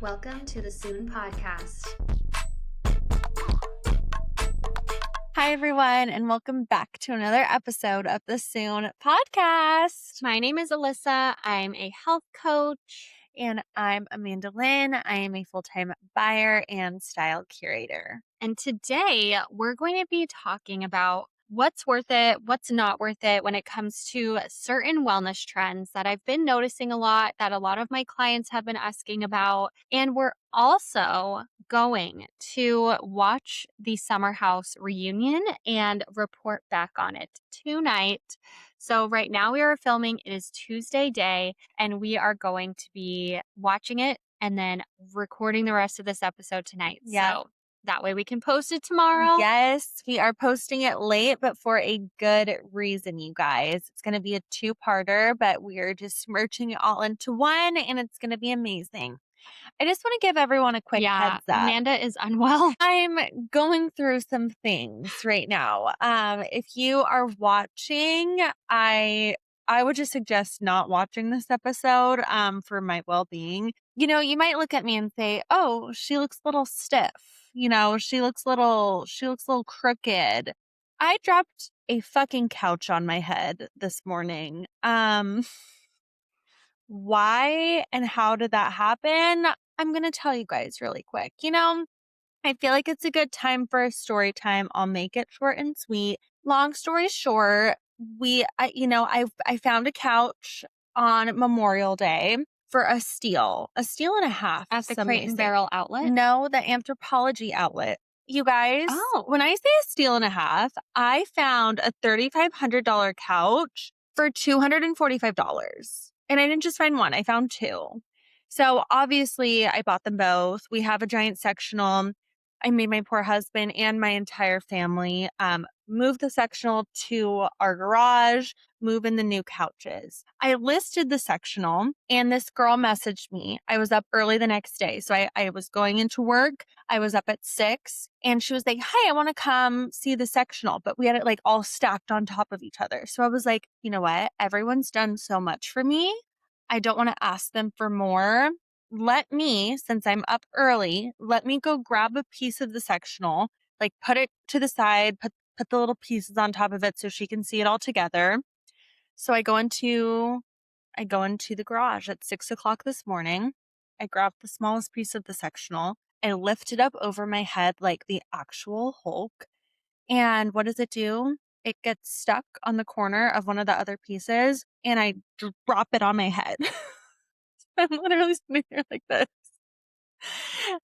Welcome to the Soon Podcast. Hi, everyone, and welcome back to another episode of the Soon Podcast. My name is Alyssa. I'm a health coach. And I'm Amanda Lynn. I am a full-time buyer and style curator. And today we're going to be talking about what's worth it, what's not worth it when it comes to certain wellness trends that I've been noticing a lot, that a lot of my clients have been asking about. And we're also going to watch the Summer House reunion and report back on it tonight. So right now we are filming. It is Tuesday day, and we are going to be watching it and then recording the rest of this episode tonight. Yeah. So that way we can post it tomorrow. Yes, we are posting it late, but for a good reason, you guys. It's going to be a two-parter, but we are just merging it all into one, and it's going to be amazing. I just want to give everyone a quick heads up. Amanda is unwell. I'm going through some things right now. If you are watching, I would just suggest not watching this episode for my well-being. You know, you might look at me and say, "Oh, she looks a little stiff." You know, she looks a little crooked. I dropped a fucking couch on my head this morning. Why and how did that happen? I'm going to tell you guys really quick. You know, I feel like it's a good time for a story time. I'll make it short and sweet. Long story short, I found a couch on Memorial Day for a steal and a half. At the Crate and Barrel outlet? No, the Anthropology outlet. You guys, when I say a steal and a half, I found a $3,500 couch for $245. And I didn't just find one, I found two. So obviously I bought them both. We have a giant sectional. I made my poor husband and my entire family move the sectional to our garage, move in the new couches. I listed the sectional and this girl messaged me. I was up early the next day. So I was going into work. I was up at 6 and she was like, "Hey, I want to come see the sectional." But we had it like all stacked on top of each other. So I was like, you know what? Everyone's done so much for me. I don't want to ask them for more. Let me, since I'm up early, let me go grab a piece of the sectional, like put it to the side, put the little pieces on top of it so she can see it all together. So I go into the garage at 6 o'clock this morning. I grab the smallest piece of the sectional. I lift it up over my head like the actual Hulk. And what does it do? It gets stuck on the corner of one of the other pieces and I drop it on my head. I'm literally sitting here like this,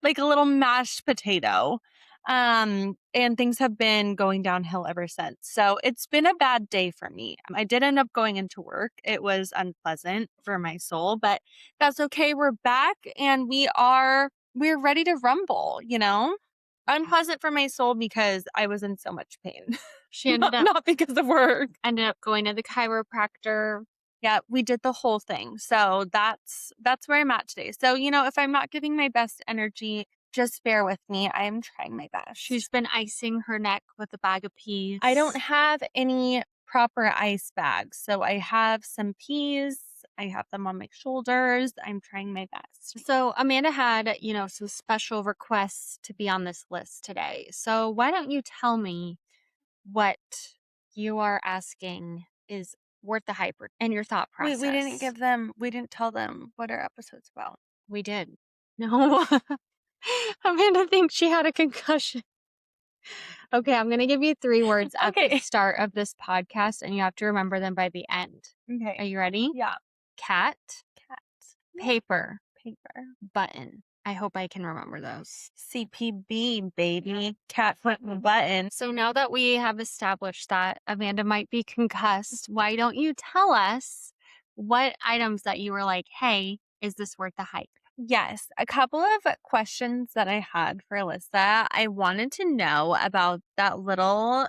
like a little mashed potato. And things have been going downhill ever since. So it's been a bad day for me. I did end up going into work. It was unpleasant for my soul, but that's okay. We're back and we're ready to rumble, you know? Unpleasant for my soul because I was in so much pain. She ended up not because of work. Ended up going to the chiropractor. Yeah, we did the whole thing. So that's where I'm at today. So, you know, if I'm not giving my best energy, just bear with me. I am trying my best. She's been icing her neck with a bag of peas. I don't have any proper ice bags. So I have some peas. I have them on my shoulders. I'm trying my best. So Amanda had, some special requests to be on this list today. So why don't you tell me what you are asking is worth the hype and your thought process? We didn't tell them what our episode's about. We did. No. Amanda thinks she had a concussion. Okay, I'm going to give you 3 words at the start of this podcast, and you have to remember them by the end. Okay. Are you ready? Yeah. Cat. Paper. Button. I hope I can remember those. CPB, baby. Cat, button. So now that we have established that Amanda might be concussed, why don't you tell us what items that you were like, hey, is this worth the hype? Yes, a couple of questions that I had for Alyssa. I wanted to know about that little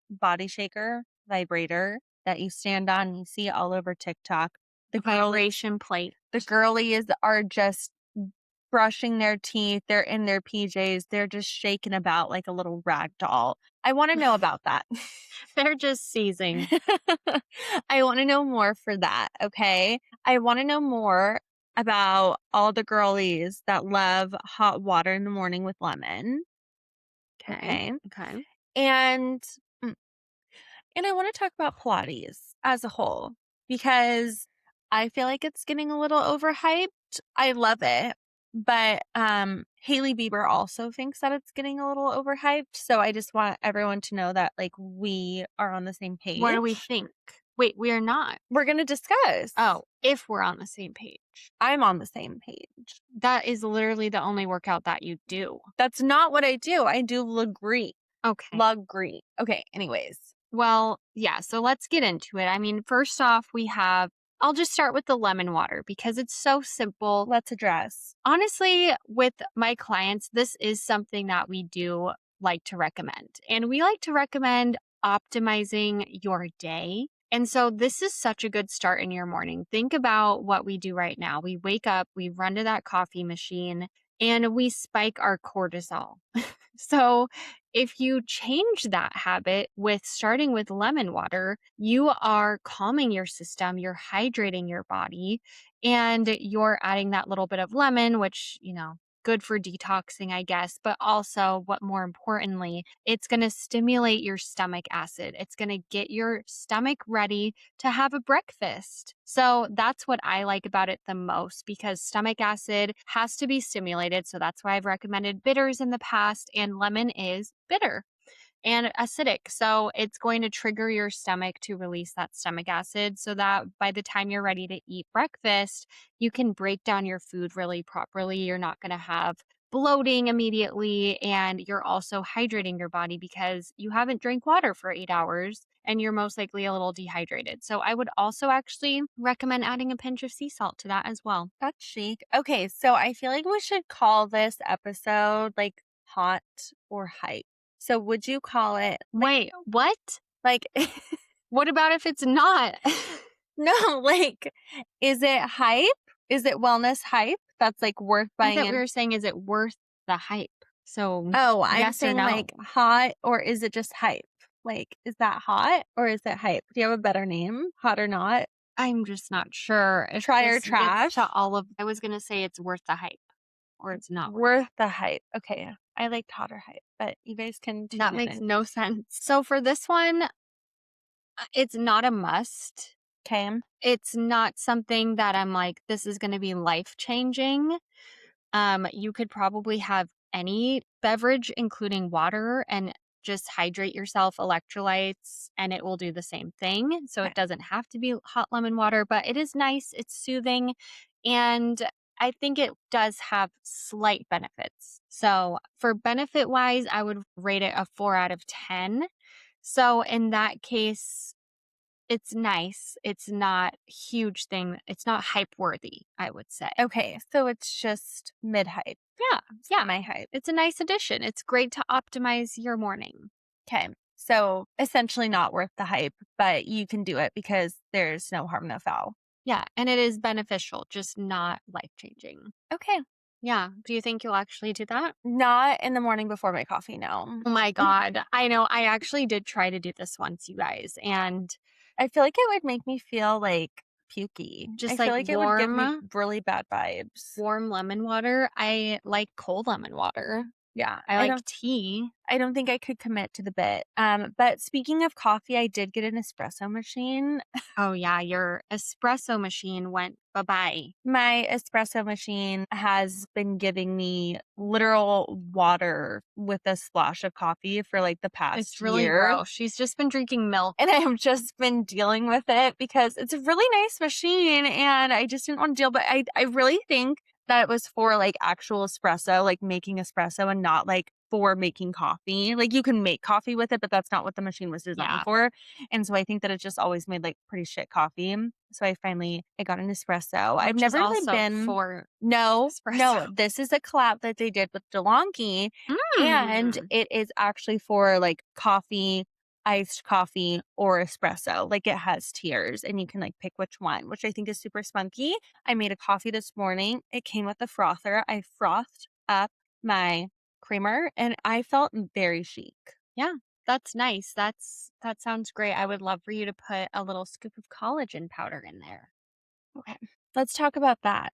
body shaker vibrator that you stand on and you see all over TikTok. The vibration plate. The girlies are just brushing their teeth. They're in their PJs. They're just shaking about like a little rag doll. I want to know about that. They're just seizing. I want to know more for that. Okay. I want to know more about all the girlies that love hot water in the morning with lemon. Okay. Okay. Okay. And mm, and I want to talk about Pilates as a whole because I feel like it's getting a little overhyped. I love it, but Haley Bieber also thinks that it's getting a little overhyped. So I just want everyone to know that like we are on the same What do we page. think? Wait, we are not. We're going to discuss. Oh, if we're on the same page. I'm on the same page. That is literally the only workout that you do. That's not what I do. I do Legree. Okay. Legree. Okay, anyways. Well, yeah, so let's get into it. I mean, first off, I'll just start with the lemon water because it's so simple. Let's address. Honestly, with my clients, this is something that we do like to recommend. And we like to recommend optimizing your day. And so this is such a good start in your morning. Think about what we do right now. We wake up, we run to that coffee machine, and we spike our cortisol. So, if you change that habit with starting with lemon water, you are calming your system, you're hydrating your body, and you're adding that little bit of lemon, which, good for detoxing, I guess, but also what more importantly, it's going to stimulate your stomach acid. It's going to get your stomach ready to have a breakfast. So that's what I like about it the most because stomach acid has to be stimulated. So that's why I've recommended bitters in the past, and lemon is bitter and acidic. So it's going to trigger your stomach to release that stomach acid so that by the time you're ready to eat breakfast, you can break down your food really properly. You're not going to have bloating immediately, and you're also hydrating your body because you haven't drank water for 8 hours and you're most likely a little dehydrated. So I would also actually recommend adding a pinch of sea salt to that as well. That's chic. Okay, so I feel like we should call this episode like hot or hype. So would you call it Wait, what? like What about if it's not? no, like is it hype? Is it wellness hype that's like worth I buying thought we in? were saying, is it worth the hype? So, Oh, I'm yes or saying no? like hot or is it just hype? Like is that hot or is it hype? Do you have a better name? Hot or not? I'm just not sure if Try or this trash? gets to all of. I was gonna say it's worth the hype, or it's not Worth the hype. Okay. I liked hot or hype, but you guys can tune That in makes and- no sense. So for this one, it's not a must. Okay. It's not something that I'm like, this is gonna be life changing. You could probably have any beverage, including water, and just hydrate yourself, electrolytes, and it will do the same thing. So Okay. it doesn't have to be hot lemon water, but it is nice, it's soothing, and I think it does have slight benefits. So for benefit wise, I would rate it a 4 out of 10. So in that case, it's nice. It's not huge thing. It's not hype worthy, I would say. Okay. So it's just mid hype. Yeah. Yeah. My hype. It's a nice addition. It's great to optimize your morning. Okay. So essentially not worth the hype, but you can do it because there's no harm, no foul. Yeah. And it is beneficial, just not life changing. Okay. Yeah. Do you think you'll actually do that? Not in the morning before my coffee, no. Oh my God. I know. I actually did try to do this once, you guys. And I feel like it would make me feel like pukey. Just I feel like like it would give me warm- really bad vibes. warm lemon water. I like cold lemon water. Yeah. I like tea. I don't think I could commit to the bit. But speaking of coffee, I did get an espresso machine. Oh, yeah. Your espresso machine went bye-bye. My espresso machine has been giving me literal water with a splash of coffee for like the past It's really year. gross. She's just been drinking milk. And I've just been dealing with it because it's a really nice machine and I just didn't want to deal. But I really think that it was for like actual espresso, like making espresso and not like for making coffee. Like you can make coffee with it, but that's not what the machine was designed Yeah. for. And so I think that it just always made like pretty shit coffee. So I got an espresso. I've Which never is really also been for no. espresso. This is a collab that they did with DeLonghi. And Mm. it is actually for like coffee, iced coffee, or espresso. Like it has tiers and you can like pick which one, which I think is super spunky. I made a coffee this morning. It came with a frother. I frothed up my creamer and I felt very chic. Yeah, that's nice. That sounds great. I would love for you to put a little scoop of collagen powder in there. Okay. Let's talk about that.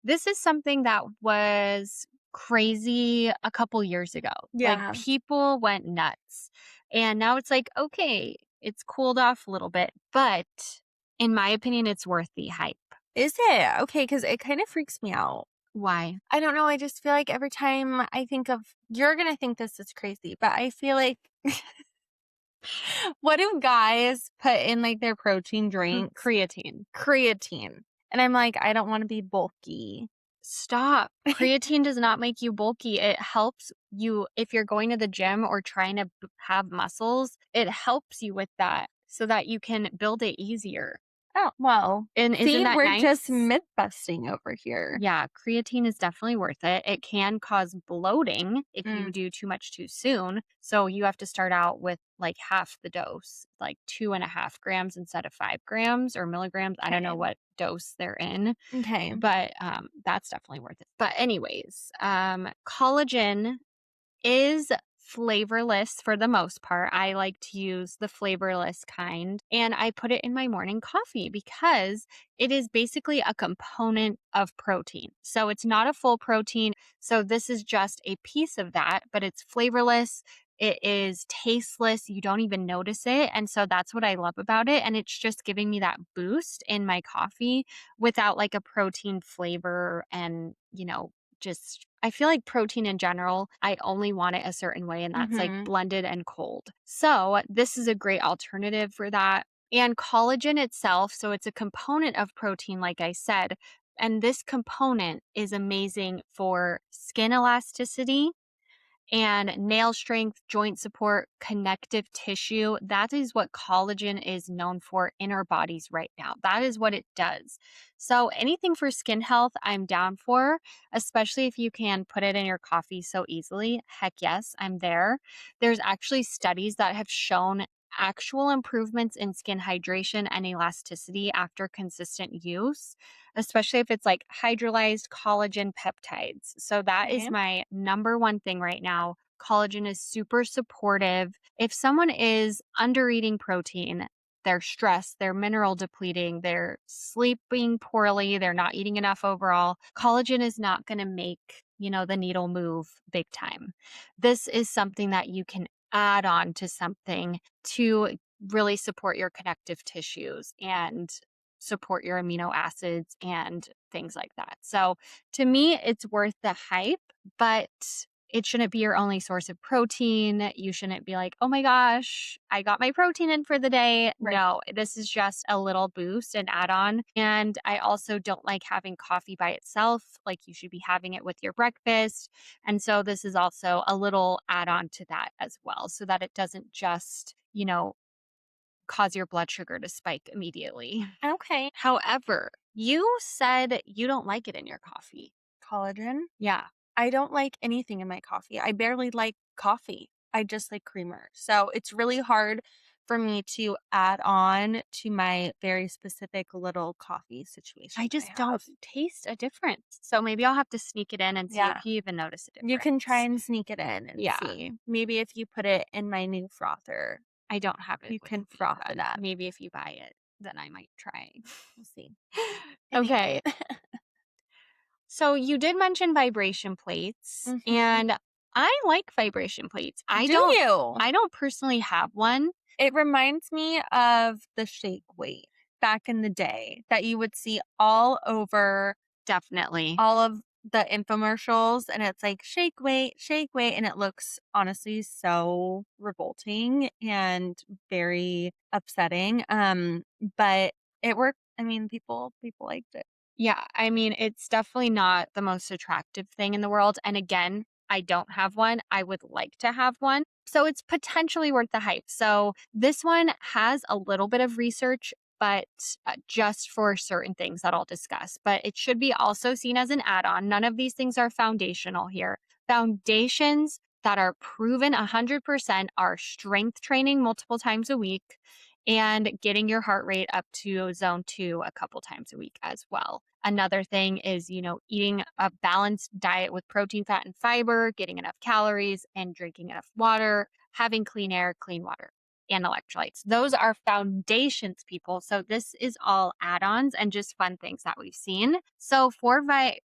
This is something that was crazy a couple years ago. Like Yeah. people went nuts. And now it's like, okay, it's cooled off a little bit, but in my opinion, it's worth the hype. Is it? Okay, because it kind of freaks me out. Why? I don't know. I just feel like every time I think of, you're going to think this is crazy, but I feel like, what do guys put in like their protein drinks? Creatine. Creatine. And I'm like, I don't want to be bulky. Stop. Creatine does not make you bulky. It helps you if you're going to the gym or trying to have muscles, it helps you with that so that you can build it easier. Oh, well. And See, isn't that we're nice? just myth busting over here. Yeah, creatine is definitely worth it. It can cause bloating if you do too much too soon. So you have to start out with like half the dose, like 2.5 grams instead of 5 grams or milligrams. I don't know Okay. what dose they're in, Okay. but that's definitely worth it. But anyways, collagen is flavorless for the most part. I like to use the flavorless kind, and I put it in my morning coffee because it is basically a component of protein. So it's not a full protein. So this is just a piece of that, but it's flavorless. It is tasteless. You don't even notice it. And so that's what I love about it. And it's just giving me that boost in my coffee without like a protein flavor and, just I feel like protein in general, I only want it a certain way, and that's like blended and cold. So this is a great alternative for that. And collagen itself, so it's a component of protein, like I said, and this component is amazing for skin elasticity and nail strength, joint support, connective tissue. That is what collagen is known for in our bodies right now. That is what it does. So anything for skin health, I'm down for, especially if you can put it in your coffee so easily. Heck yes, I'm there. There's actually studies that have shown actual improvements in skin hydration and elasticity after consistent use, especially if it's like hydrolyzed collagen peptides. So that is my number one thing right now. Collagen is super supportive. If someone is under eating protein, they're stressed, they're mineral depleting, they're sleeping poorly, they're not eating enough overall, collagen is not going to make, the needle move big time. This is something that you can add on to something to really support your connective tissues and support your amino acids and things like that. So to me, it's worth the hype, but it shouldn't be your only source of protein. You shouldn't be like, oh my gosh, I got my protein in for the day. Right. No, this is just a little boost and add on. And I also don't like having coffee by itself. Like you should be having it with your breakfast. And so this is also a little add on to that as well, so that it doesn't just, cause your blood sugar to spike immediately. Okay. However, you said you don't like it in your coffee. Collagen? Yeah. I don't like anything in my coffee. I barely like coffee. I just like creamer. So it's really hard for me to add on to my very specific little coffee situation. I just don't taste a difference. So maybe I'll have to sneak it in and see if you even notice a difference. You can try and sneak it in and Yeah. see. Maybe if you put it in my new frother. I don't have it. You with can me, froth but it up. Maybe if you buy it, then I might try. We'll see. Okay. So you did mention vibration plates, and I like vibration plates. I don't personally have one. It reminds me of the shake weight back in the day that you would see all over Definitely. all of the infomercials, and it's like shake weight, and it looks honestly so revolting and very upsetting. But it worked. I mean, people liked it. Yeah, I mean, it's definitely not the most attractive thing in the world. And again, I don't have one. I would like to have one. So it's potentially worth the hype. So this one has a little bit of research, but just for certain things that I'll discuss. But it should be also seen as an add on. None of these things are foundational here. Foundations that are proven 100% are strength training multiple times a week and getting your heart rate up to zone 2 a couple times a week as well. Another thing is, eating a balanced diet with protein, fat, and fiber, getting enough calories, and drinking enough water, having clean air, clean water. and electrolytes. Those are foundations, people. So this is all add-ons and just fun things that we've seen. So for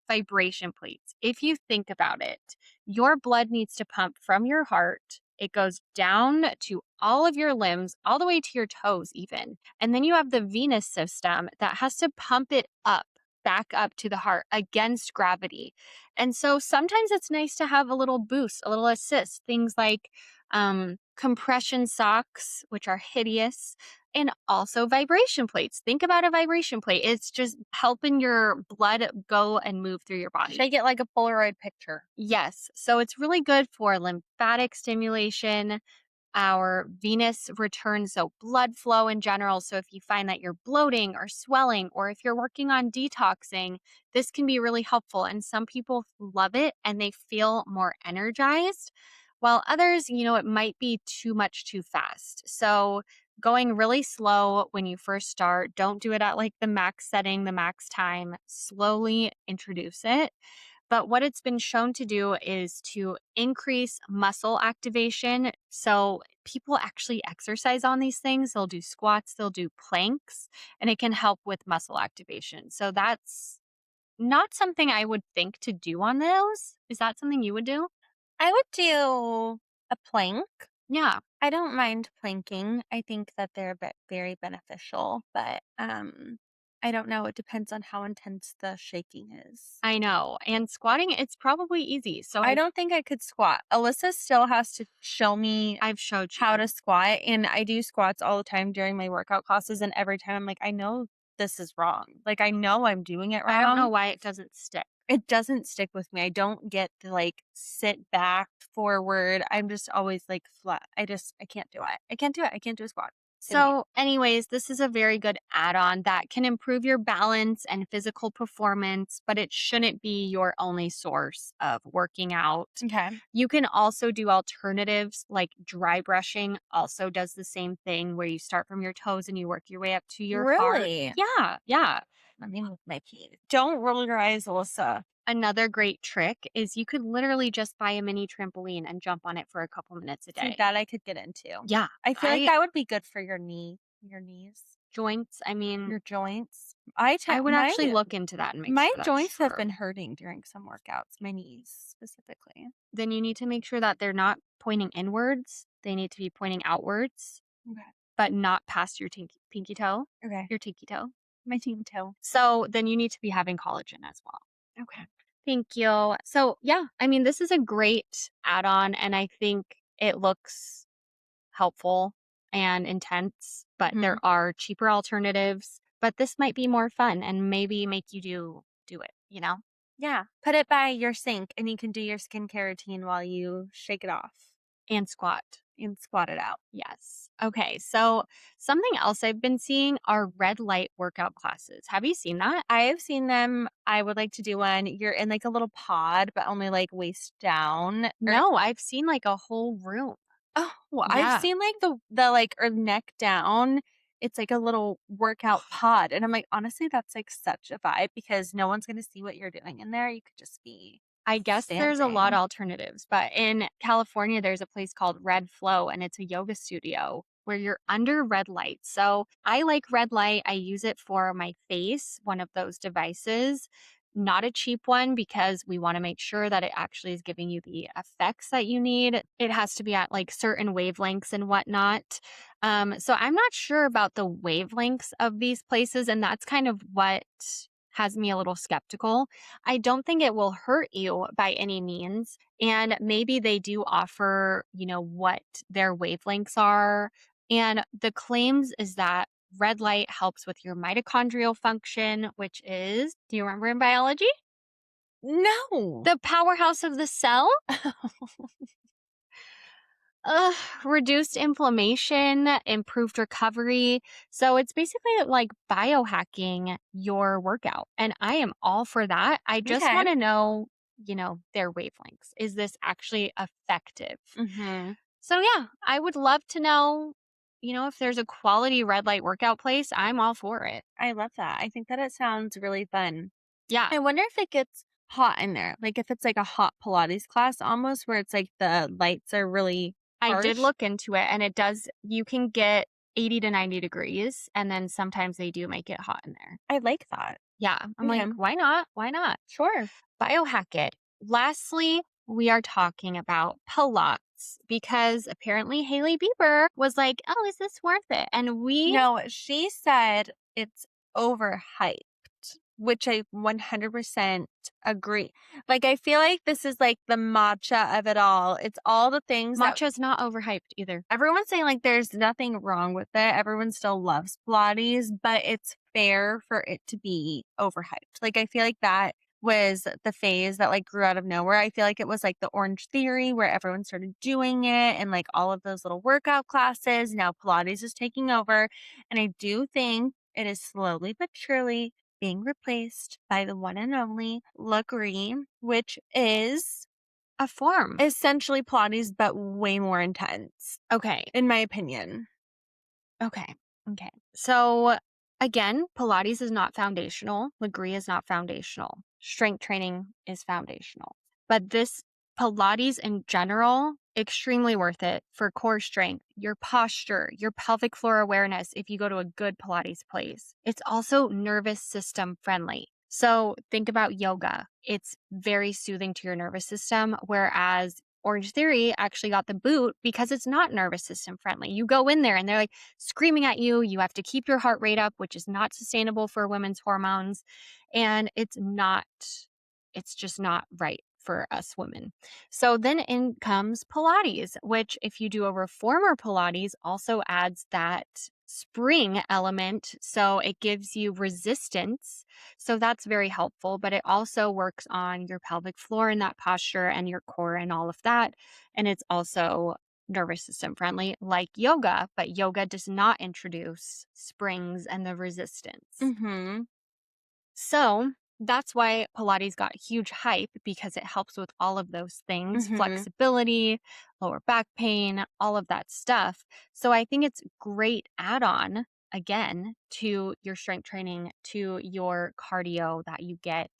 vibration plates, if you think about it, your blood needs to pump from your heart. It goes down to all of your limbs, all the way to your toes even. And then you have the venous system that has to pump it up, back up to the heart against gravity. And so sometimes it's nice to have a little boost, a little assist, things like compression socks, which are hideous, and also vibration plates. Think about a vibration plate. It's just helping your blood go and move through your body. Should I get like a Polaroid picture? Yes. So it's really good for lymphatic stimulation, our venous return, so blood flow in general. So if you find that you're bloating or swelling, or if you're working on detoxing, this can be really helpful. And some people love it and they feel more energized, while others, it might be too much too fast. So going really slow when you first start, don't do it at like the max setting, the max time, slowly introduce it. But what it's been shown to do is to increase muscle activation. So people actually exercise on these things. They'll do squats, they'll do planks, and it can help with muscle activation. So that's not something I would think to do on those. Is that something you would do? I would do a plank. Yeah. I don't mind planking. I think that they're very beneficial, but I don't know. It depends on how intense the shaking is. I know. And squatting, it's probably easy. So I don't think I could squat. Alyssa still has to show me I've showed you how to squat, and I do squats all the time during my workout classes, and every time I'm like, I know this is wrong. Like, I know I'm doing it wrong. I don't know why it doesn't stick. It doesn't stick with me. I don't get to like sit back forward. I'm just always like flat. I can't do it. I can't do it. I can't do a squat. So anyways, this is a very good add-on that can improve your balance and physical performance, but it shouldn't be your only source of working out. Okay. You can also do alternatives like dry brushing also does the same thing, where you start from your toes and you work your way up to your heart. Really? Yeah, yeah. Let me move my feet. Don't roll your eyes, Alyssa. Another great trick is you could literally just buy a mini trampoline and jump on it for a couple minutes a day. See, that I could get into. Yeah. I feel like that would be good for your knees, Joints. I mean, your joints. I would actually look into that and make my sure that's joints have true. been hurting during some workouts, my knees specifically. Then you need to make sure that they're not pointing inwards. They need to be pointing outwards, Okay. but not past your pinky toe, Okay. your tinky toe. My team toe. So then you need to be having collagen as well. Okay. Thank you. So yeah, I mean, this is a great add-on, and I think it looks helpful and intense, but there are cheaper alternatives. But this might be more fun and maybe make you do it, Yeah. Put it by your sink and you can do your skincare routine while you shake it off and squat. and squat it out. Yes. Okay. So something else I've been seeing are red light workout classes. Have you seen that? I have seen them. I would like to do one. You're in like a little pod, but only like waist down. No, I've seen like a whole room. Oh, well, Yeah. I've seen like the like or neck down. It's like a little workout pod. And I'm like, honestly, that's like such a vibe because no one's going to see what you're doing in there. You could just be I guess there's a lot standing. of alternatives, but in California, there's a place called Red Flow, and it's a yoga studio where you're under red light. So I like red light. I use it for my face, one of those devices, not a cheap one, because we want to make sure that it actually is giving you the effects that you need. It has to be at like certain wavelengths and whatnot. So I'm not sure about the wavelengths of these places, and that's kind of what has me a little skeptical. I don't think it will hurt you by any means. And maybe they do offer, what their wavelengths are. And the claims is that red light helps with your mitochondrial function, which is, do you remember in biology? No. The powerhouse of the cell. Reduced inflammation, improved recovery. So it's basically like biohacking your workout. And I am all for that. I just Okay. want to know, their wavelengths. Is this actually effective? So yeah, I would love to know, if there's a quality red light workout place, I'm all for it. I love that. I think that it sounds really fun. Yeah. I wonder if it gets hot in there. Like if it's like a hot Pilates class almost where it's like the lights are really I did harsh. look into it, and it does, you can get 80 to 90 degrees, and then sometimes they do make it hot in there. I like that. Yeah. I'm like, Okay. why not? Why not? Sure. Biohack it. Lastly, we are talking about Pilates because apparently Haley Bieber was like, oh, is this worth it? And we, No, she said it's overhyped, which I 100% agree. Like, I feel like this is like the matcha of it all. It's all the things that matcha's not overhyped either. everyone's saying, like, there's nothing wrong with it. Everyone still loves Pilates, but it's fair for it to be overhyped. Like, I feel like that was the phase that like grew out of nowhere. I feel like it was like the Orange Theory where everyone started doing it and like all of those little workout classes. Now Pilates is taking over. And I do think it is slowly but surely being replaced by the one and only Legree, which is A form. essentially Pilates, but way more intense, Okay. in my opinion. Okay. Okay. So again, Pilates is not foundational. Legree is not foundational. Strength training is foundational. But this Pilates in general, extremely worth it for core strength, your posture, your pelvic floor awareness if you go to a good Pilates place. It's also nervous system friendly. So think about yoga. It's very soothing to your nervous system, whereas Orange Theory actually got the boot because it's not nervous system friendly. You go in there and they're like screaming at you. You have to keep your heart rate up, which is not sustainable for women's hormones. And it's just not right for us women. So then in comes Pilates, which if you do a reformer Pilates also adds that spring element. So it gives you resistance. So that's very helpful, but it also works on your pelvic floor and that posture and your core and all of that. And it's also nervous system friendly like yoga, but yoga does not introduce springs and the resistance. Mm-hmm. So that's why Pilates got huge hype because it helps with all of those things, Mm-hmm. flexibility, lower back pain, all of that stuff. So I think it's great add-on again to your strength training, to your cardio that you get.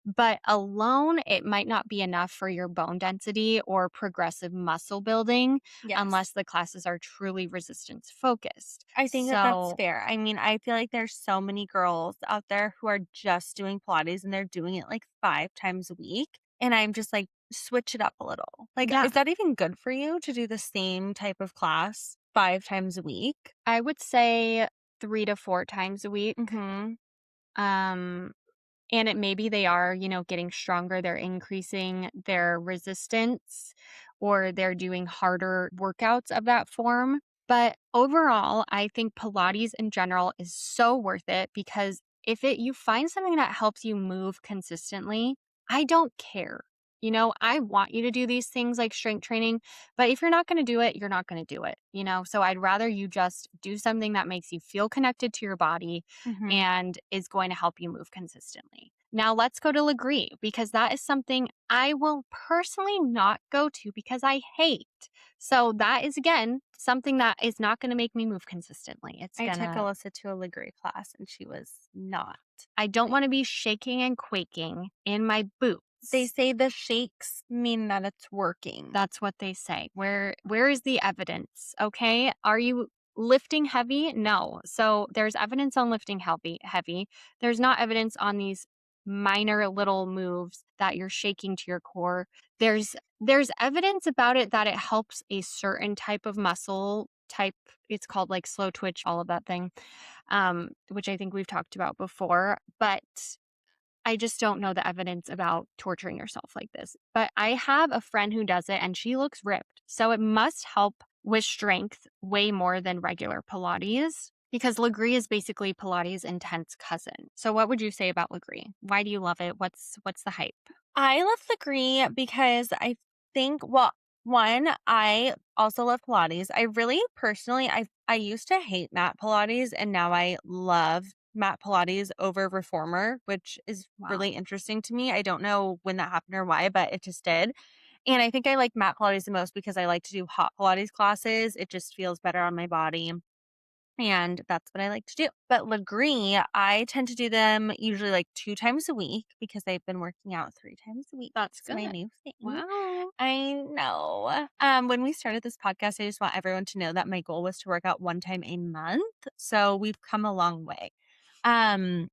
But alone, it might not be enough for your bone density or progressive muscle building Yes. unless the classes are truly resistance focused. I think that that's So fair. I mean, I feel like there's so many girls out there who are just doing Pilates and they're doing it like 5 times a week. And I'm just like, switch it up a little. Like, yeah, is that even good for you to do the same type of class 5 times a week? I would say 3 to 4 times a week. Mm-hmm. Um, and it maybe they are, getting stronger, they're increasing their resistance or they're doing harder workouts of that form. But overall, I think Pilates in general is so worth it because if you find something that helps you move consistently, I don't care. I want you to do these things like strength training, but if you're not going to do it, you're not going to do it. So I'd rather you just do something that makes you feel connected to your body Mm-hmm. and is going to help you move consistently. Now let's go to Legree because that is something I will personally not go to because I hate. So that is again something that is not going to make me move consistently. I took Alyssa to a Legree class and she was not. I don't want to be shaking and quaking in my boots. They say the shakes mean that it's working. That's what they say. Where is the evidence? Okay? Are you lifting heavy? No. So there's evidence on lifting heavy. There's not evidence on these minor little moves that you're shaking to your core. There's evidence about it that it helps a certain type of muscle type. It's called like slow twitch, all of that thing. Which I think we've talked about before, but I just don't know the evidence about torturing yourself like this. But I have a friend who does it and she looks ripped. So it must help with strength way more than regular Pilates because Legree is basically Pilates' intense cousin. So what would you say about Legree? Why do you love it? What's the hype? I love Legree because I think, well, one, I also love Pilates. I really personally, I used to hate mat Pilates and now I love mat Pilates over reformer, which is Wow. really interesting to me. I don't know when that happened or why, but it just did. And I think I like mat Pilates the most because I like to do hot Pilates classes. It just feels better on my body. And that's what I like to do. But Legree, I tend to do them usually like 2 times a week because I've been working out 3 times a week. That's It's my good. new thing. Wow. I know. When we started this podcast, I just want everyone to know that my goal was to work out 1 time a month. So we've come a long way. Um,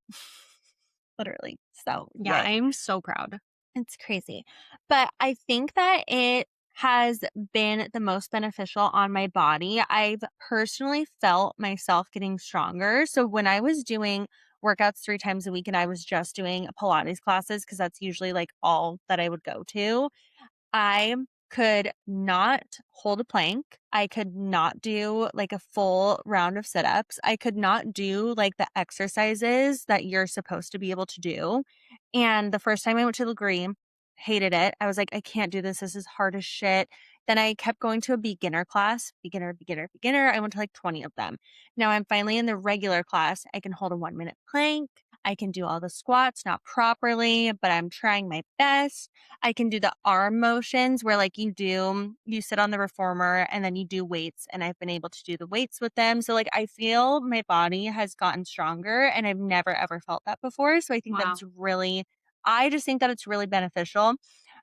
literally. So Yeah, yay. I'm so proud. It's crazy. But I think that it has been the most beneficial on my body. I've personally felt myself getting stronger. So when I was doing workouts 3 times a week and I was just doing Pilates classes, because that's usually like all that I would go to, I could not hold a plank. I could not do like a full round of sit ups. I could not do like the exercises that you're supposed to be able to do. And the first time I went to Legree, hated it. I was like, I can't do this. This is hard as shit. Then I kept going to a beginner class, beginner. I went to like 20 of them. Now I'm finally in the regular class. I can hold a 1 minute plank. I can do all the squats, not properly, but I'm trying my best. I can do the arm motions where like you sit on the reformer and then you do weights, and I've been able to do the weights with them. So like I feel my body has gotten stronger and I've never ever felt that before. So I think that Wow. it's really I just think that it's really beneficial.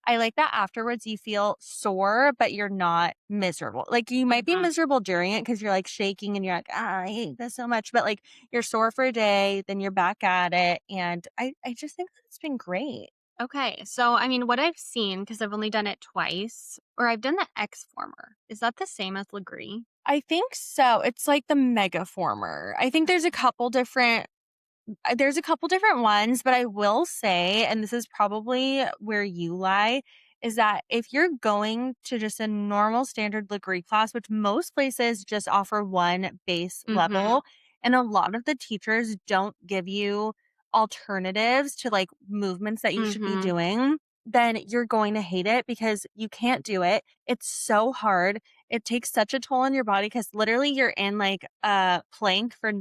I like that afterwards you feel sore, but you're not miserable. Like you might be Mhm. miserable during it because you're like shaking and you're like, I hate this so much. But like you're sore for a day, then you're back at it. And I just think that it's been great. Okay. So, I mean, what I've seen, because I've only done it twice, or I've done the X former. Is that the same as Legree? I think so. It's like the mega former. I think there's a couple different ones, but I will say, and this is probably where you lie, is that if you're going to just a normal standard Legree class, which most places just offer one base Mm-hmm. level, and a lot of the teachers don't give you alternatives to like movements that you should be Mm-hmm. doing, then you're going to hate it because you can't do it. It's so hard. It takes such a toll on your body because literally you're in like a plank for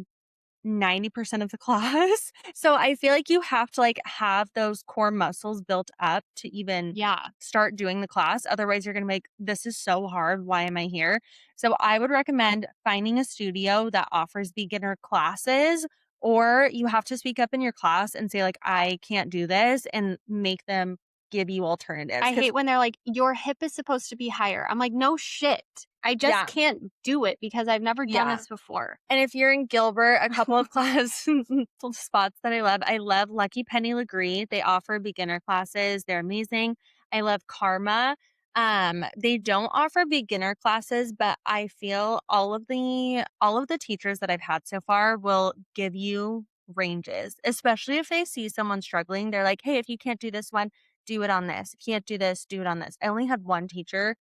90% of the class. So I feel like you have to like have those core muscles built up to even Yeah. start doing the class. Otherwise you're going to make this is so hard. Why am I here? So I would recommend finding a studio that offers beginner classes, or you have to speak up in your class and say like I can't do this and make them give you alternatives I cuz hate when they're like, your hip is supposed to be higher. I'm like, no shit. I just yeah. can't do it because I've never done Yeah. this before. And if you're in Gilbert, a couple of class spots that I love Lucky Penny Legree. They offer beginner classes. They're amazing. I love Karma. They don't offer beginner classes, but I feel all of the teachers that I've had so far will give you ranges, especially if they see someone struggling. They're like, hey, if you can't do this one, do it on this. If you can't do this, do it on this. I only had one teacher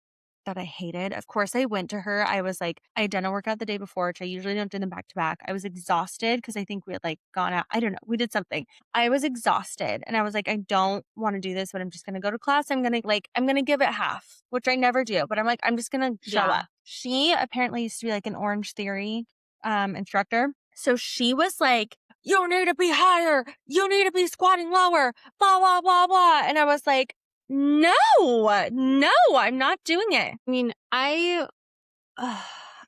that I hated. Of course, I went to her. I was like, I had done a workout the day before, which I usually don't do them back to back. I was exhausted because I think we had like gone out. I don't know. We did something. I was exhausted and I was like, I don't want to do this, but I'm just going to go to class. I'm going to give it half, which I never do, but I'm like, I'm just going to show Yeah. up. She apparently used to be like an Orange Theory instructor. So she was like, you need to be higher. You need to be squatting lower, blah, blah, blah, blah. And I was like, no, no, I'm not doing it. I mean, I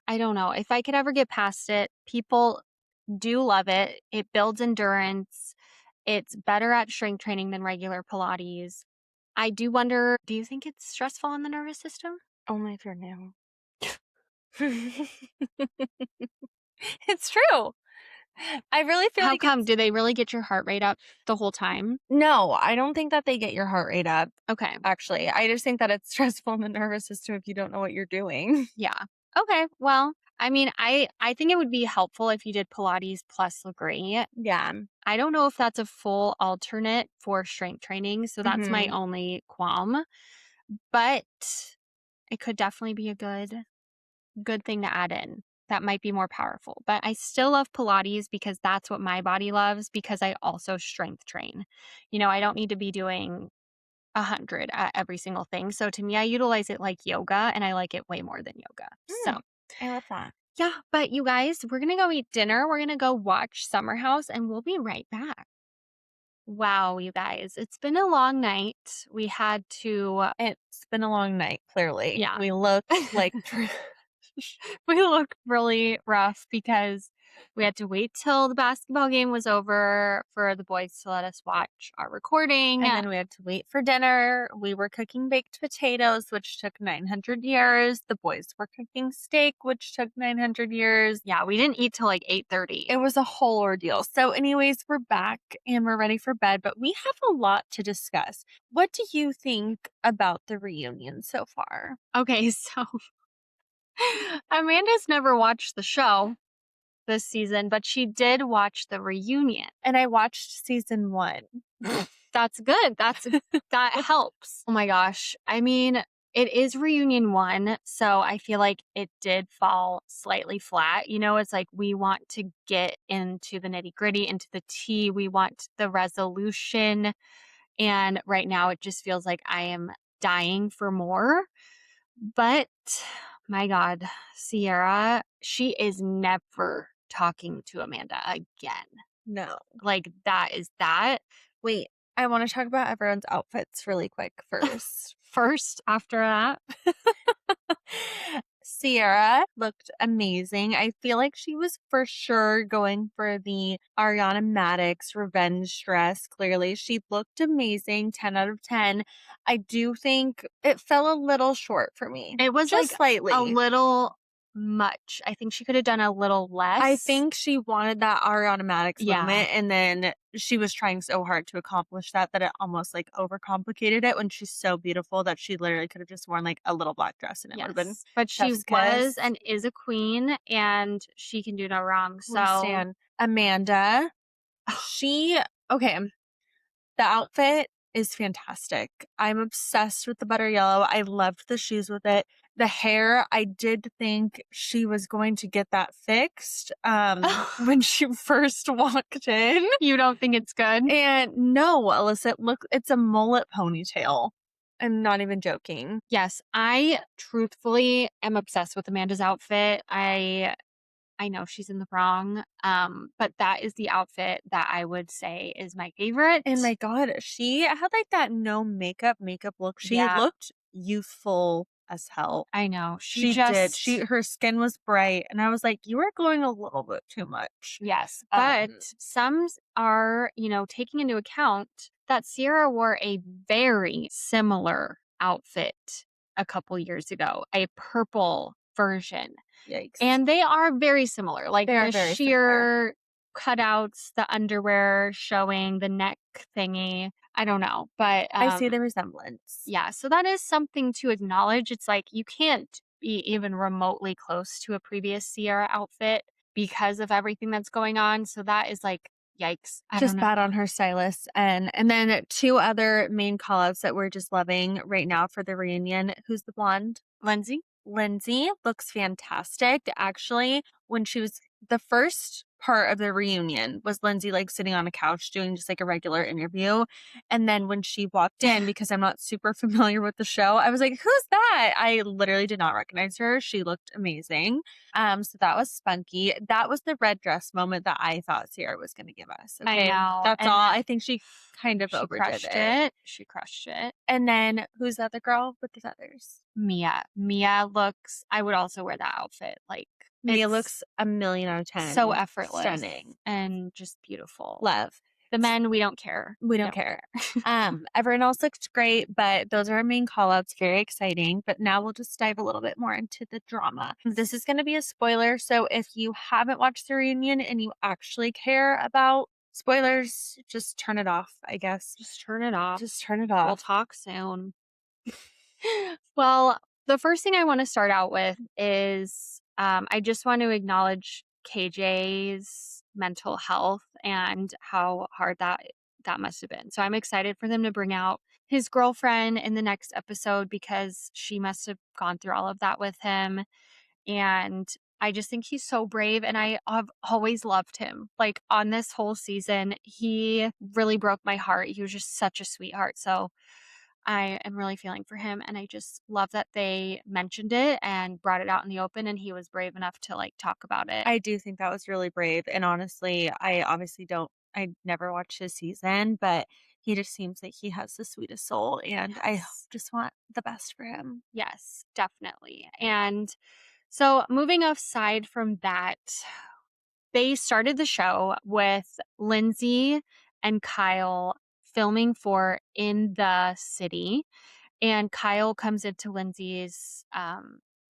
don't know. If I could ever get past it, people do love it. It builds endurance. It's better at strength training than regular Pilates. I do wonder, do you think it's stressful on the nervous system? Only if you're new. It's true. I really feel How like come? it's Do they really get your heart rate up the whole time? no, I don't think that they get your heart rate up, Okay. actually. I just think that it's stressful on the nervous system if you don't know what you're doing. Yeah. Okay. Well, I mean, I think it would be helpful if you did Pilates plus Legree. Yeah. I don't know if that's a full alternate for strength training, so that's my Mhm. only qualm, but it could definitely be a good thing to add in. That might be more powerful. But I still love Pilates because that's what my body loves because I also strength train. I don't need to be doing 100 at every single thing. So to me, I utilize it like yoga and I like it way more than yoga. So, Mm, I love that. yeah, but you guys, we're going to go eat dinner. We're going to go watch Summer House and we'll be right back. Wow, you guys, it's been a long night. We had to, It's been a long night, clearly. yeah, We look like we look really rough because We had to wait till the basketball game was over for the boys to let us watch our recording. And then we had to wait for dinner. We were cooking baked potatoes, which took 900 years. The boys were cooking steak, which took 900 years. Yeah, we didn't eat till like 8:30. It was a whole ordeal. So anyways, we're back and we're ready for bed, but we have a lot to discuss. What do you think about the reunion so far? Okay, so Amanda's never watched the show this season, but she did watch the reunion. And I watched season 1. That's good. That helps. Oh my gosh. I mean, it is reunion 1, so I feel like it did fall slightly flat. You know, it's like we want to get into the nitty-gritty, into the tea. We want the resolution. And right now it just feels like I am dying for more. But my God, Sierra, she is never talking to Amanda again. No. Like, that is that. Wait, I want to talk about everyone's outfits really quick first. First, after that. Sierra looked amazing. I feel like she was for sure going for the Ariana Madix revenge dress. Clearly, she looked amazing. 10 out of 10. I do think it fell a little short for me. It was just like slightly. a little much. I think she could have done a little less. I think she wanted that Ariana Madix Yeah. moment, and then she was trying so hard to accomplish that it almost like overcomplicated it when she's so beautiful that she literally could have just worn like a little black dress and it would have been. But she chef's was kiss. and is a queen, and she can do no wrong. So Stan. Amanda, okay, the outfit is fantastic. I'm obsessed with the butter yellow. I loved the shoes with it. The hair, I did think she was going to get that fixed when she first walked in. You don't think it's good? And no, Alyssa, look, it's a mullet ponytail. I'm not even joking. Yes, I truthfully am obsessed with Amanda's outfit. I know she's in the wrong, but that is the outfit that I would say is my favorite. And my God, she had like that no makeup look. She looked youthful as hell. I know. She did. Her skin was bright. And I was like, you are going a little bit too much. Yes. But some are, taking into account that Sierra wore a very similar outfit a couple years ago, a purple version. Yikes. And they are very similar. Like they are the sheer cutouts, the underwear showing, the neck thingy. I don't know, but I see the resemblance. Yeah, so that is something to acknowledge. It's like you can't be even remotely close to a previous Sierra outfit because of everything that's going on. So that is like, yikes. Just bad on her stylist. And then 2 other main callouts that we're just loving right now for the reunion. Who's the blonde? Lindsay looks fantastic. Actually, when she was the first part of the reunion was Lindsay like sitting on a couch doing just like a regular interview. And then when she walked in, because I'm not super familiar with the show, I was like, who's that? I literally did not recognize her. She looked amazing. So that was spunky. That was the red dress moment that I thought Sierra was going to give us. Okay? I know. That's all. I think she kind of overdid it. She crushed it. And then who's the other girl with the feathers? Mia looks, I would also wear that outfit. Like, Mia looks a million out of 10. So effortless. Stunning. And just beautiful. Love. The men, we don't care. We don't care. Everyone else looks great, but those are our main callouts. Very exciting. But now we'll just dive a little bit more into the drama. This is going to be a spoiler. So if you haven't watched the reunion and you actually care about spoilers, just turn it off, I guess. Just turn it off. We'll talk soon. Well, the first thing I want to start out with is I just want to acknowledge KJ's mental health and how hard that must have been. So I'm excited for them to bring out his girlfriend in the next episode because she must have gone through all of that with him. And I just think he's so brave, and I have always loved him. Like on this whole season, he really broke my heart. He was just such a sweetheart. So I am really feeling for him, and I just love that they mentioned it and brought it out in the open, and he was brave enough to like talk about it. I do think that was really brave. And honestly, I never watched his season, but he just seems like he has the sweetest soul, and I just want the best for him. Yes, definitely. And so moving aside from that, They started the show with Lindsay and Kyle filming for In the City. And Kyle comes into Lindsay's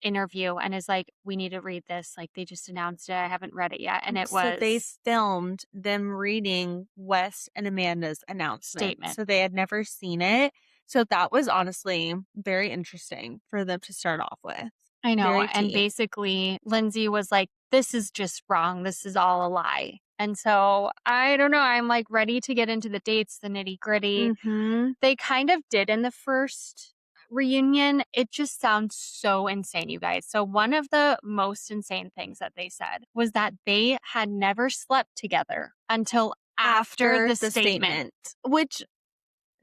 interview and is like, we need to read this. Like, they just announced it. I haven't read it yet. And it So they was filmed them reading Wes and Amanda's announcement. Statement. So they had never seen it. So that was honestly very interesting for them to start off with. I know. Very And tea. basically, Lindsay was like, this is just wrong. This is all a lie. And so I don't know. I'm like ready to get into the dates, the nitty gritty. Mm-hmm. They kind of did in the first reunion. It just sounds so insane, you guys. So one of the most insane things that they said was that they had never slept together until after the statement. Which,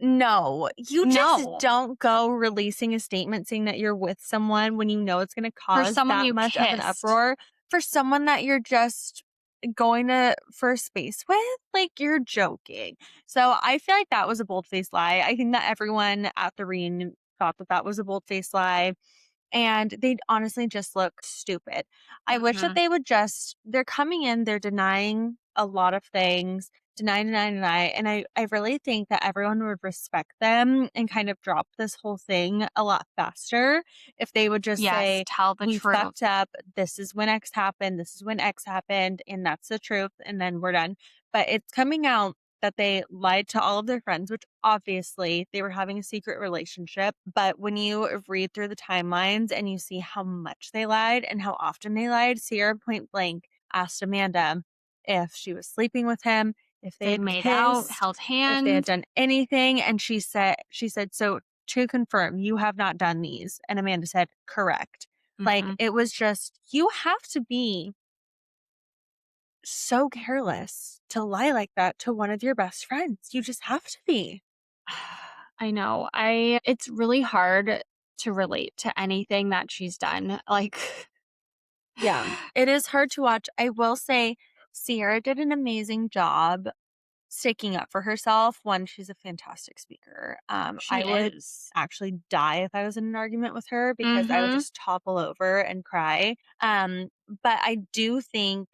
no, you just No. don't go releasing a statement saying that you're with someone when you know it's going to cause someone that you much of an kissed. uproar for someone that you're just going to first space with. Like, you're joking. So I feel like that was a bold-faced lie. I think that everyone at the reunion thought that that was a bold-faced lie. And they honestly just look stupid. I wish that they would just, they're coming in, they're denying a lot of things, deny. And I really think that everyone would respect them and kind of drop this whole thing a lot faster if they would just say, tell the we truth. fucked up. This is when X happened. This is when X happened. And that's the truth. And then we're done. But it's coming out that they lied to all of their friends, which obviously they were having a secret relationship. But when you read through the timelines and you see how much they lied and how often they lied, Sierra point blank asked Amanda if she was sleeping with him, if they had made kissed, out, held if hands. they had done anything. And she said, so to confirm, you have not done these. And Amanda said, correct. Like, it was just, you have to be so careless to lie like that to one of your best friends. You just have to be. I know. It's really hard to relate to anything that she's done. Like, Yeah, it is hard to watch. I will say Sierra did an amazing job sticking up for herself. One, she's a fantastic speaker. I would actually die if I was in an argument with her because I would just topple over and cry. But I do think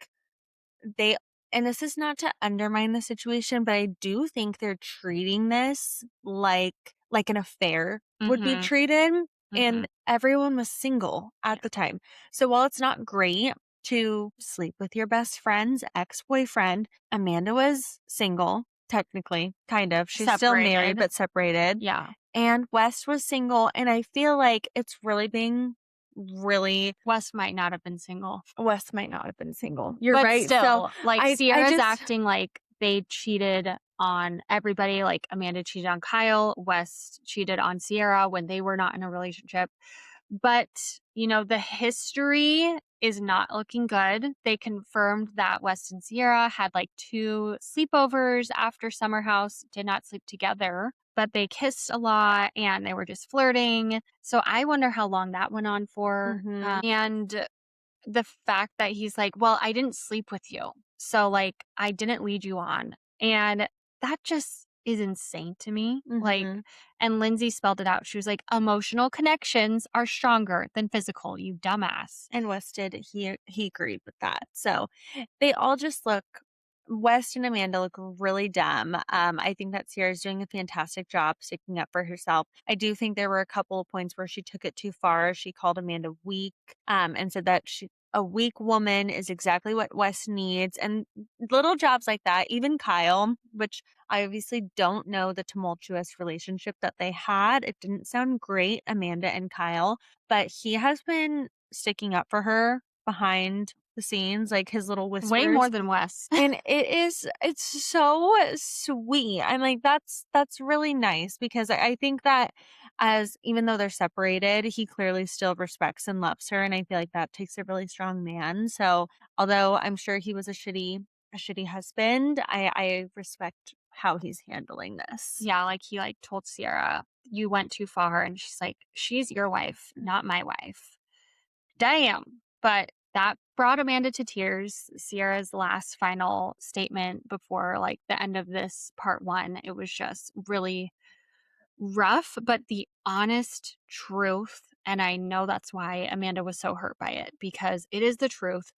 they, and this is not to undermine the situation, but I do think they're treating this like an affair would be treated. And everyone was single at the time. So while it's not great to sleep with your best friend's ex-boyfriend, Amanda was single, technically, kind of. She's still married, but separated. Yeah. And West was single. And I feel like it's really being Wes might not have been single. Wes might not have been single. You're But right. still, So like, Sierra's acting like they cheated on everybody. Like, Amanda cheated on Kyle, Wes cheated on Sierra when they were not in a relationship. But, you know, the history is not looking good. They confirmed that Wes and Sierra had like 2 sleepovers after Summer House, did not sleep together, but they kissed a lot and they were just flirting. So I wonder how long that went on for. And the fact that he's like, well, I didn't sleep with you. So, like, I didn't lead you on. And that just is insane to me. Like, and Lindsay spelled it out. She was like, emotional connections are stronger than physical, you dumbass. And West did, he agreed with that. So they all just look, West and Amanda look really dumb. I think that Sierra's doing a fantastic job sticking up for herself. I do think there were a couple of points where she took it too far. She called Amanda weak, and said that a weak woman is exactly what West needs. And little jobs like that, even Kyle, which I obviously don't know the tumultuous relationship that they had. It didn't sound great, Amanda and Kyle, but he has been sticking up for her behind the scenes, like his little whispers. Way more than Wes. And it's so sweet. I'm like, that's really nice because I think that as even though they're separated, he clearly still respects and loves her. And I feel like that takes a really strong man. So although I'm sure he was a shitty husband, I respect how he's handling this. Yeah, like he like told Sierra, you went too far. And she's like, she's your wife, not my wife. Damn. But that brought Amanda to tears. Sierra's last final statement before like the end of this part 1, it was just really rough, but the honest truth. And I know that's why Amanda was so hurt by it, because it is the truth.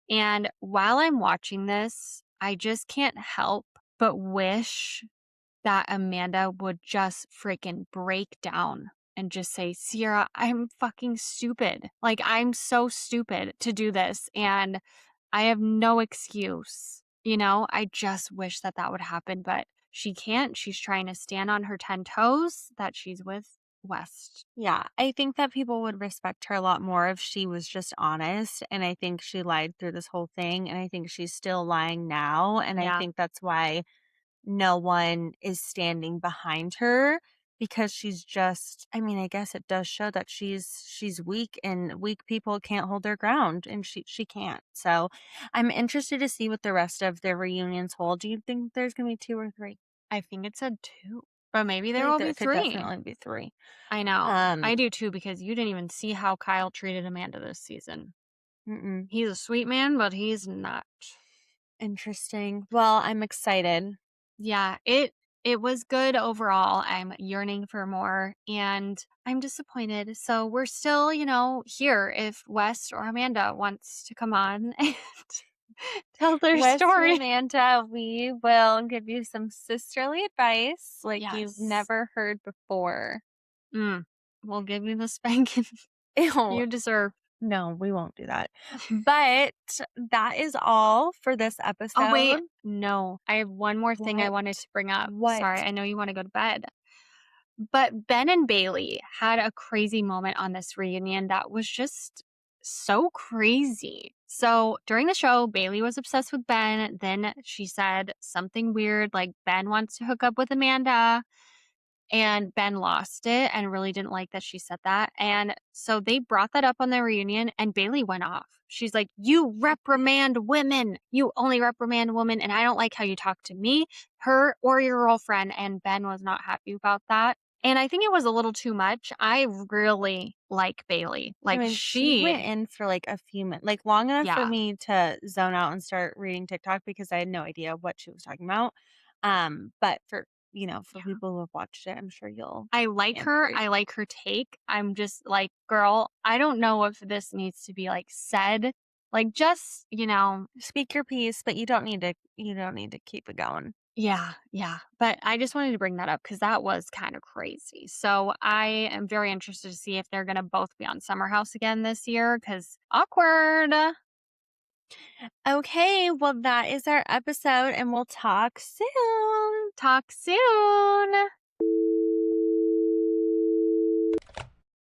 And while I'm watching this, I just can't help but wish that Amanda would just freaking break down and just say, Sierra, I'm fucking stupid. Like, I'm so stupid to do this. And I have no excuse. I just wish that that would happen, but she can't. She's trying to stand on her 10 toes that she's with West. Yeah, I think that people would respect her a lot more if she was just honest. And I think she lied through this whole thing. And I think she's still lying now. And I Yeah. think that's why no one is standing behind her because she's just, I mean, I guess it does show that she's weak and weak people can't hold their ground and she can't. So I'm interested to see what the rest of the reunions hold. Do you think there's going to be 2 or 3? I think it said 2, but maybe I there feel like will there be could 3. definitely be 3. I know. Um, I do too, because you didn't even see how Kyle treated Amanda this season. mm-mm. He's a sweet man, but he's not. Interesting. Well, I'm excited. Yeah, it was good overall. I'm yearning for more and I'm disappointed. So we're still, here if West or Amanda wants to come on and tell their Wes and story. Amanda, we will give you some sisterly advice like you've Yes. never heard before. We'll give you the spanking Ew. you deserve. No, we won't do that. But that is all for this episode. Oh, wait. No, I have one more thing I wanted to bring up. What? Sorry, I know you want to go to bed. But Ben and Bailey had a crazy moment on this reunion that was just so crazy. So during the show, Bailey was obsessed with Ben. Then she said something weird like Ben wants to hook up with Amanda. And Ben lost it and really didn't like that she said that. And so they brought that up on their reunion and Bailey went off. She's like, you reprimand women. You only reprimand women. And I don't like how you talk to me, her, or your girlfriend. And Ben was not happy about that. And I think it was a little too much. I really like Bailey. Like I mean, she went in for like a few minutes, like long enough for yeah. me to zone out and start reading TikTok because I had no idea what she was talking about. But for people who have watched it, I'm sure you'll. I like her. I like her take. I'm just like, girl, I don't know if this needs to be like said. Like just, speak your piece, but you don't need to keep it going. Yeah. But I just wanted to bring that up because that was kind of crazy. So I am very interested to see if they're going to both be on Summer House again this year because awkward. Okay, well that is our episode and we'll talk soon. Talk soon.